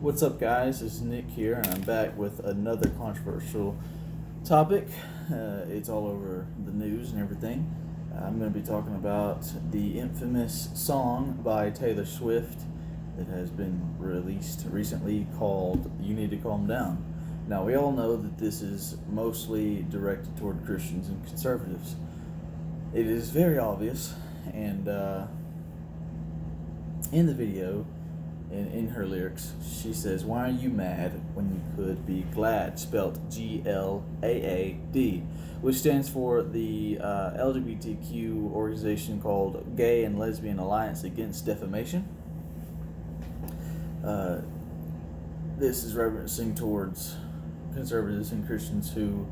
What's up, guys? It's Nick here, and I'm back with another controversial topic. It's all over the news and everything. I'm going to be talking about the infamous song by Taylor Swift that has been released recently called You Need to Calm Down. Now, we all know that this is mostly directed toward Christians and conservatives. It is very obvious, and in the video, in her lyrics, she says, "Why are you mad when you could be glad?" Spelt GLAAD, which stands for the LGBTQ organization called Gay and Lesbian Alliance Against Defamation. This is referencing towards conservatives and Christians who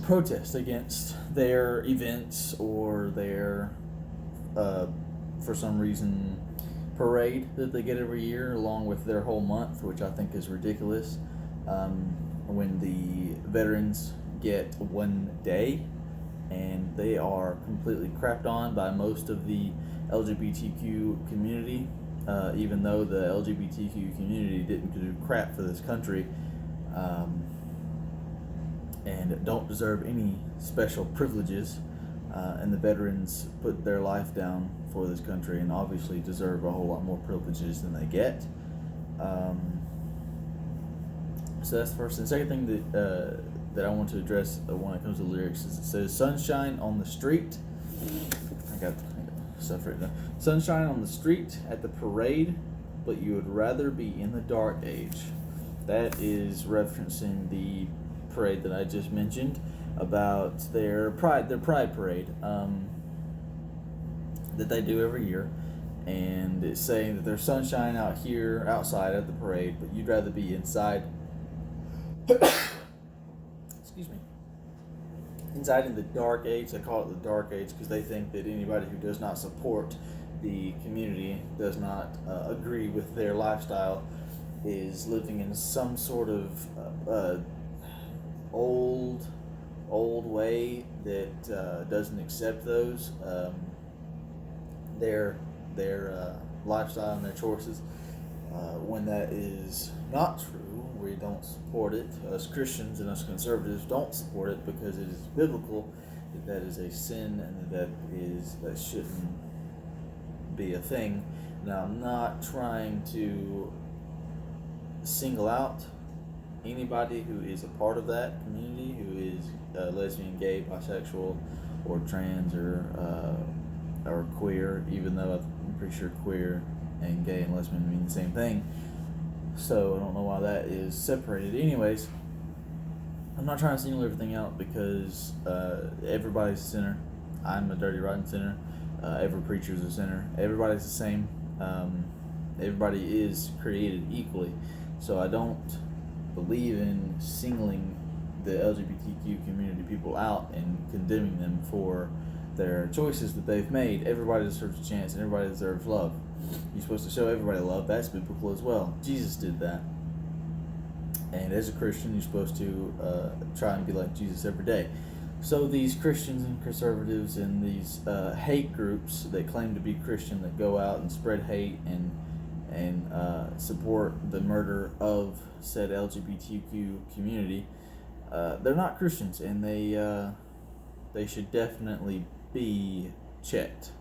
protest against their events or their, for some reason, parade that they get every year along with their whole month, which I think is ridiculous. When the veterans get one day and they are completely crapped on by most of the LGBTQ community, even though the LGBTQ community didn't do crap for this country, and don't deserve any special privileges, and the veterans put their life down for this country and obviously deserve a whole lot more privileges than they get. So that's the first thing. The second thing that I want to address when it comes to lyrics is it says, "Sunshine on the street." I got stuff written down. "Sunshine on the street at the parade, but you would rather be in the dark age." That is referencing the parade that I just mentioned about their pride parade that they do every year, and it's saying that there's sunshine outside at the parade, but you'd rather be inside. Excuse me. Inside in the dark age. They call it the dark age because they think that anybody who does not support the community, does not agree with their lifestyle, is living in some sort of old way that doesn't accept those their lifestyle and their choices. When that is not true, we don't support it. Us Christians and us conservatives don't support it because it is biblical that is a sin and that shouldn't be a thing. Now, I'm not trying to single out anybody who is a part of that community, who is lesbian, gay, bisexual, or trans, or queer, even though I'm pretty sure queer and gay and lesbian mean the same thing. So I don't know why that is separated. Anyways, I'm not trying to single everything out because everybody's a sinner. I'm a dirty, rotten sinner. Every preacher is a sinner. Everybody's the same. Everybody is created equally. So I don't believe in singling the LGBTQ community people out and condemning them for their choices that they've made. Everybody deserves a chance and everybody deserves love. You're supposed to show everybody love. That's biblical as well. Jesus did that. And as a Christian, you're supposed to try and be like Jesus every day. So these Christians and conservatives and these hate groups that claim to be Christian, that go out and spread hate and support the murder of said LGBTQ community, they're not Christians, and they should definitely be checked.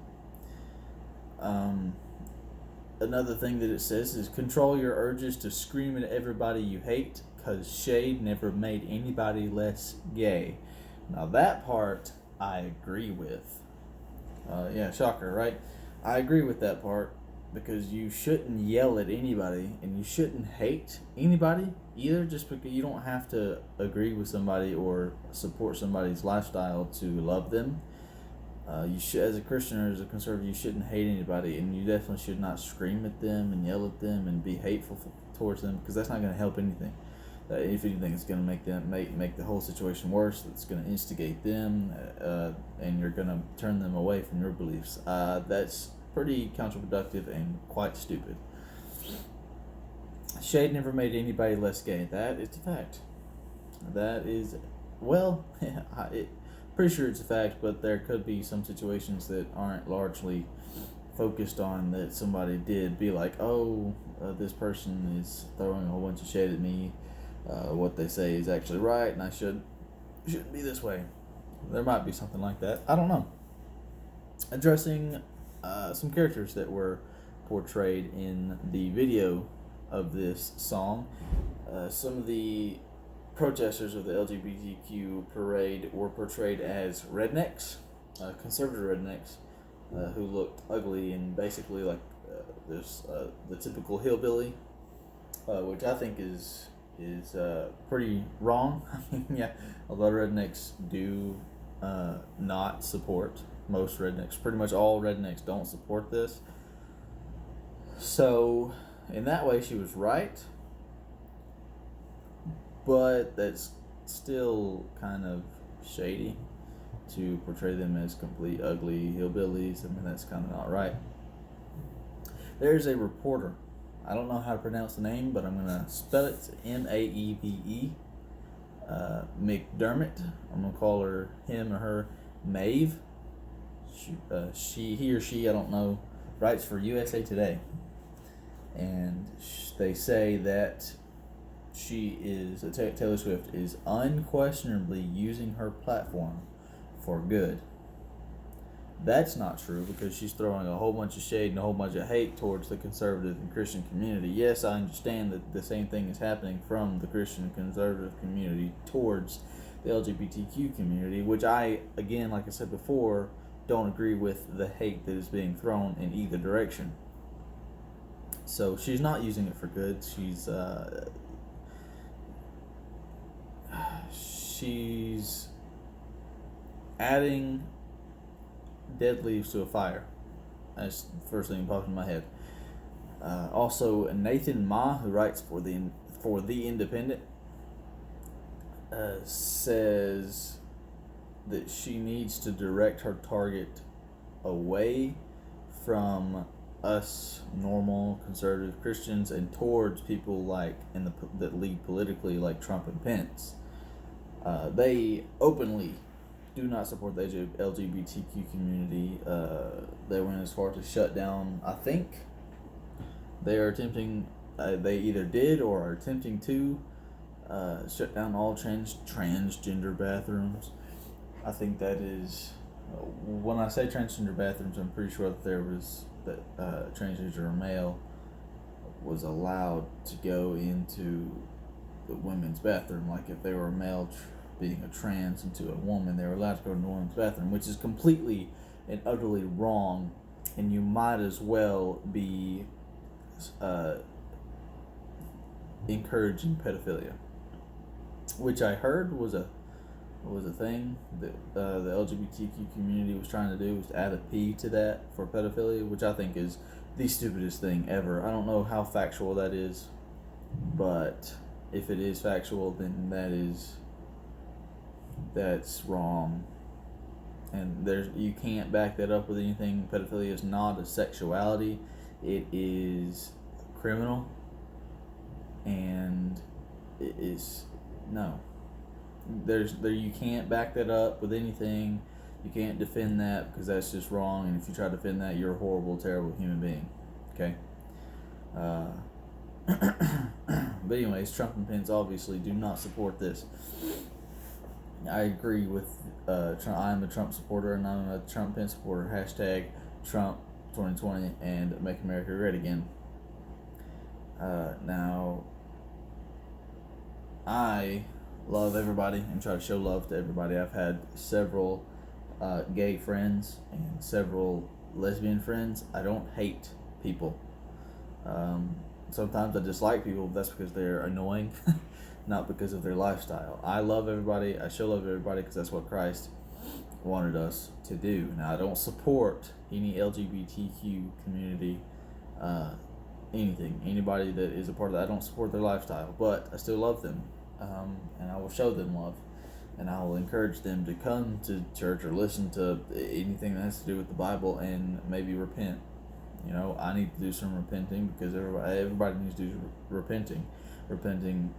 Another thing that it says is, "Control your urges to scream at everybody you hate, cause shade never made anybody less gay." Now that part I agree with. Yeah, shocker, right? I agree with that part, because you shouldn't yell at anybody and you shouldn't hate anybody either, just because you don't have to agree with somebody or support somebody's lifestyle to love them. You should, as a Christian or as a conservative, you shouldn't hate anybody, and you definitely should not scream at them and yell at them and be hateful towards them, because that's not going to help anything. If anything, it's going to make them make the whole situation worse. It's going to instigate them, and you're going to turn them away from your beliefs. That's pretty counterproductive and quite stupid. Shade never made anybody less gay. That is a fact. That is, well, pretty sure it's a fact, but there could be some situations that aren't largely focused on that somebody did be like, oh, this person is throwing a whole bunch of shade at me. What they say is actually right, and I shouldn't be this way. There might be something like that. I don't know. Addressing some characters that were portrayed in the video of this song. Some of the protesters of the LGBTQ parade were portrayed as rednecks, conservative rednecks, who looked ugly and basically like there's the typical hillbilly, which I think is pretty wrong. I mean, yeah, a lot of rednecks do not support. Most rednecks, pretty much all rednecks, don't support this. So, in that way, she was right. But that's still kind of shady to portray them as complete ugly hillbillies. I mean, that's kind of not right. There's a reporter. I don't know how to pronounce the name, but I'm going to spell it. Maeve. McDermott. I'm going to call her, him or her, Maeve. He or she, I don't know, writes for USA Today. And they say that Taylor Swift is unquestionably using her platform for good. That's not true, because she's throwing a whole bunch of shade and a whole bunch of hate towards the conservative and Christian community. Yes, I understand that the same thing is happening from the Christian and conservative community towards the LGBTQ community, which I, again, like I said before, don't agree with the hate that is being thrown in either direction. So she's not using it for good. She's adding dead leaves to a fire. That's the first thing that popped in my head. Also, Nathan Ma, who writes for the Independent, says that she needs to direct her target away from us normal conservative Christians and towards people like that lead politically, like Trump and Pence. They openly do not support the LGBTQ community. They went as far to shut down, I think they are attempting, they either did or are attempting to shut down all transgender bathrooms. I think that is, when I say transgender bathrooms, I'm pretty sure that transgender male was allowed to go into the women's bathroom. Like if they were a male being a trans into a woman, they were allowed to go to the women's bathroom, which is completely and utterly wrong, and you might as well be encouraging pedophilia, which I heard was a thing that the LGBTQ community was trying to do, was to add a P to that for pedophilia, which I think is the stupidest thing ever. I don't know how factual that is, but if it is factual, then that's wrong, and you can't back that up with anything. Pedophilia is not a sexuality; it is criminal, and it is no. You can't back that up with anything. You can't defend that, because that's just wrong. And if you try to defend that, you're a horrible, terrible human being. Okay. But anyways, Trump and Pence obviously do not support this. I agree with Trump. I am a Trump supporter, and I'm a Trump Pence supporter. Hashtag Trump 2020 and Make America Great Again. Now, I love everybody and try to show love to everybody. I've had several gay friends and several lesbian friends. I don't hate people. Sometimes I dislike people, but that's because they're annoying, not because of their lifestyle. I love everybody. I show love to everybody because that's what Christ wanted us to do. Now, I don't support any LGBTQ community, anybody that is a part of that. I don't support their lifestyle, but I still love them. And I will show them love, and I will encourage them to come to church or listen to anything that has to do with the Bible and maybe repent. You know, I need to do some repenting, because everybody needs to do repenting. Repenting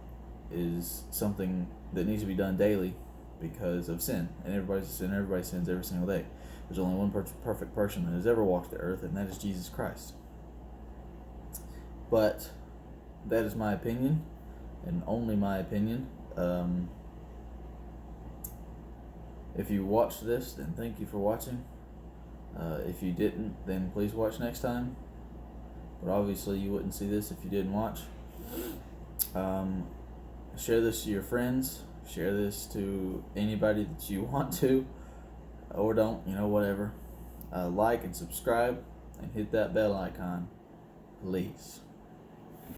is something that needs to be done daily because of sin, and everybody sins every single day. There's only one perfect person that has ever walked the earth, and that is Jesus Christ. But that is my opinion, and only my opinion. If you watched this, then thank you for watching. If you didn't, then please watch next time. But obviously you wouldn't see this if you didn't watch. Share this to your friends. Share this to anybody that you want to, or don't, whatever. Like and subscribe, and hit that bell icon, please.